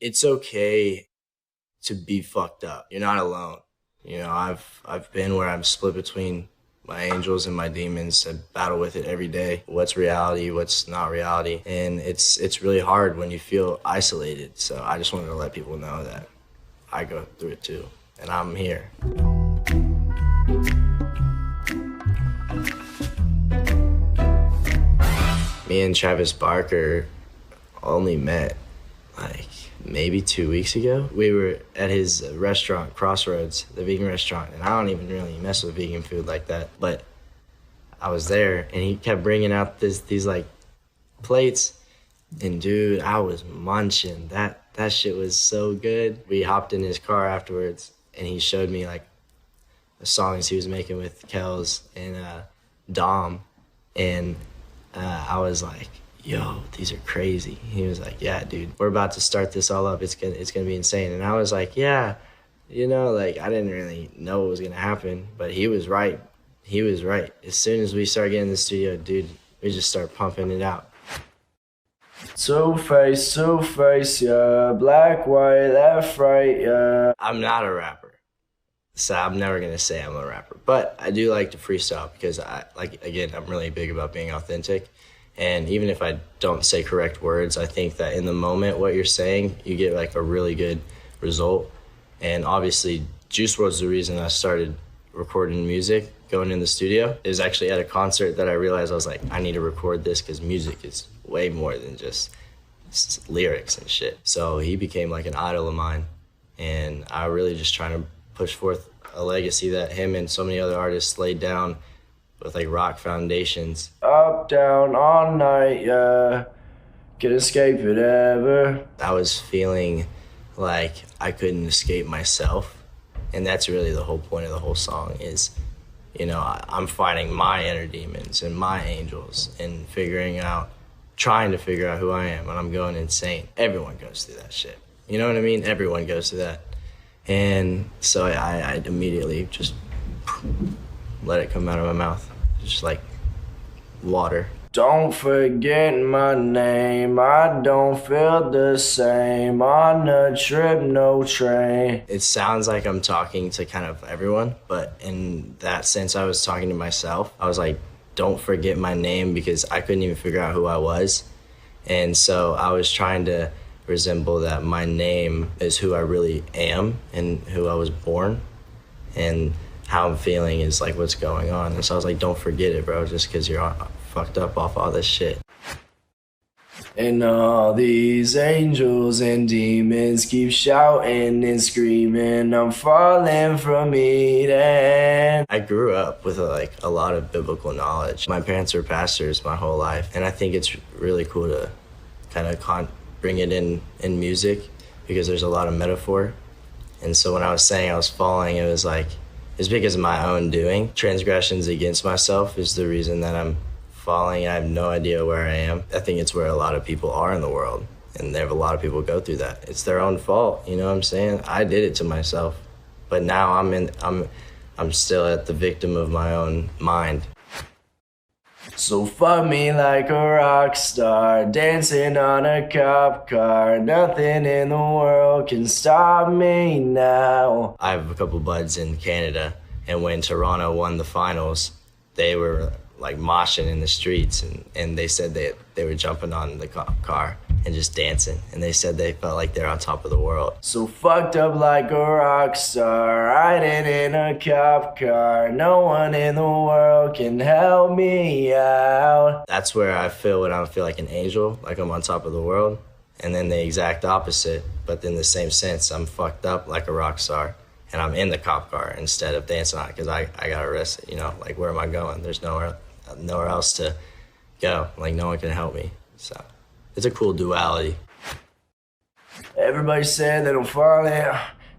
it's okay to be fucked up. You're not alone. You know, I've been where I'm split between my angels and my demons. I battle with it every day. What's reality, what's not reality. And it's really hard when you feel isolated. So I just wanted to let people know that I go through it too, and I'm here. Me and Travis Barker only met like maybe 2 weeks ago. We were at his restaurant, Crossroads, the vegan restaurant, and I don't even really mess with vegan food like that, but I was there and he kept bringing out these like plates, and dude, I was munching. That shit was so good. We hopped in his car afterwards and he showed me like the songs he was making with Kels and Dom, and I was like, yo, these are crazy. He was like, yeah, dude, we're about to start this all up. It's gonna be insane. And I was like, yeah, you know, like I didn't really know what was gonna happen, but he was right. He was right. As soon as we started getting in the studio, dude, we just start pumping it out. Two-face, yeah, black, white, left, right, yeah. I'm not a rapper, so I'm never gonna say I'm a rapper, but I do like to freestyle because I'm really big about being authentic. And even if I don't say correct words, I think that in the moment, what you're saying, you get like a really good result. And obviously, Juice WRLD's the reason I started recording music, going in the studio. It was actually at a concert that I realized I was like, I need to record this because music is way more than just lyrics and shit. So he became like an idol of mine. And I really just trying to push forth a legacy that him and so many other artists laid down with like rock foundations. Up, down, all night, yeah, can't escape it ever. I was feeling like I couldn't escape myself, and that's really the whole point of the whole song is, you know, I'm fighting my inner demons and my angels and trying to figure out who I am, and I'm going insane. Everyone goes through that shit. You know what I mean? Everyone goes through that. And so I immediately just let it come out of my mouth, just like water. Don't forget my name, I don't feel the same, on a trip, no train. It sounds like I'm talking to kind of everyone, but in that sense I was talking to myself. I was like, don't forget my name, because I couldn't even figure out who I was. And so I was trying to resemble that my name is who I really am and who I was born, and how I'm feeling is like what's going on. And so I was like, don't forget it, bro, just because you're fucked up off all this shit. And all these angels and demons keep shouting and screaming, I'm falling from Eden. I grew up with a lot of biblical knowledge. My parents were pastors my whole life, and I think it's really cool to kind of bring it in music, because there's a lot of metaphor. And so when I was saying I was falling, it was like, it's because of my own doing. Transgressions against myself is the reason that I'm falling. I have no idea where I am. I think it's where a lot of people are in the world, and there have a lot of people go through that. It's their own fault, you know what I'm saying? I did it to myself, but now I'm still at the victim of my own mind. So fuck me like a rock star, dancing on a cop car. Nothing in the world can stop me now. I have a couple buds in Canada, and when Toronto won the finals, they were like moshing in the streets, and they said they were jumping on the cop car and just dancing, and they said they felt like they're on top of the world. So fucked up like a rock star, riding in a cop car. No one in the world can help me out. That's where I feel when I feel like an angel, like I'm on top of the world. And then the exact opposite, but in the same sense, I'm fucked up like a rock star, and I'm in the cop car instead of dancing on it, because I got arrested, you know, like where am I going? There's nowhere else to go, like no one can help me. So it's a cool duality. Everybody said that I'm falling,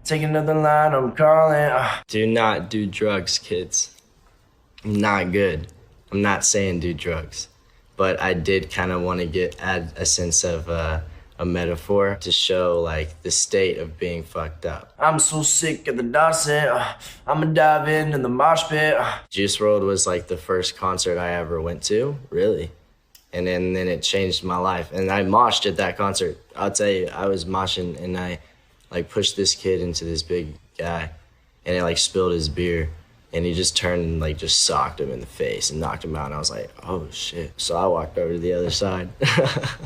take another line, I'm calling. Do not do drugs, kids. Not good. I'm not saying do drugs, but I did kind of want to add a sense of a metaphor to show like the state of being fucked up. I'm so sick of the dosset, I'ma dive into the mosh pit. Juice WRLD was like the first concert I ever went to, really. And then it changed my life. And I moshed at that concert. I'll tell you, I was moshing and I like pushed this kid into this big guy and it like spilled his beer. And he just turned and like just socked him in the face and knocked him out. And I was like, oh shit. So I walked over to the other side.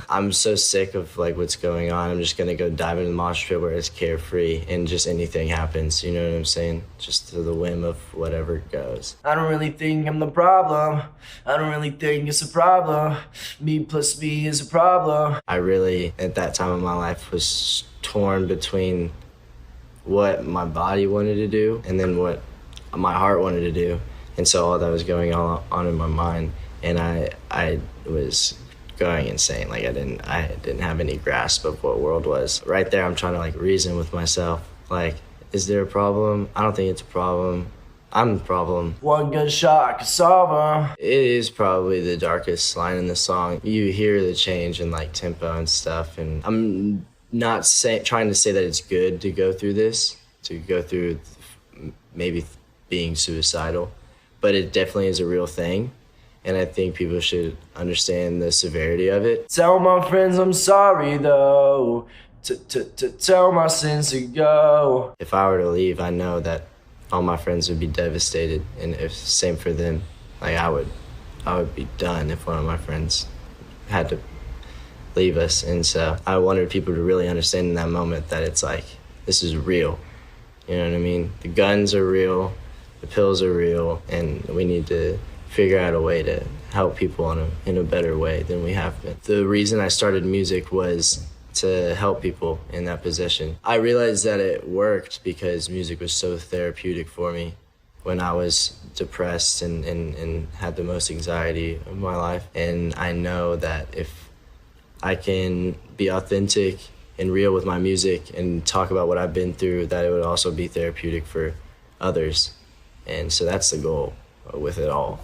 I'm so sick of like what's going on. I'm just gonna go dive into the mosh pit where it's carefree and just anything happens. You know what I'm saying? Just to the whim of whatever goes. I don't really think I'm the problem. I don't really think it's a problem. Me plus me is a problem. I really, at that time of my life, was torn between what my body wanted to do and then what my heart wanted to do, and so all that was going on in my mind, and I was going insane. Like I didn't have any grasp of what world was. Right there, I'm trying to like reason with myself. Like, is there a problem? I don't think it's a problem. I'm the problem. One good shot could solve her. It is probably the darkest line in the song. You hear the change in like tempo and stuff, and I'm not trying to say that it's good to go through this, to go through maybe being suicidal, but it definitely is a real thing, and I think people should understand the severity of it. Tell my friends I'm sorry though, tell my sins to go. If I were to leave, I know that all my friends would be devastated, and if same for them. Like I would be done if one of my friends had to leave us, and so I wanted people to really understand in that moment that it's like, this is real. You know what I mean? The guns are real. The pills are real, and we need to figure out a way to help people in a better way than we have been. The reason I started music was to help people in that position. I realized that it worked because music was so therapeutic for me when I was depressed and had the most anxiety of my life. And I know that if I can be authentic and real with my music and talk about what I've been through, that it would also be therapeutic for others. And so that's the goal with it all.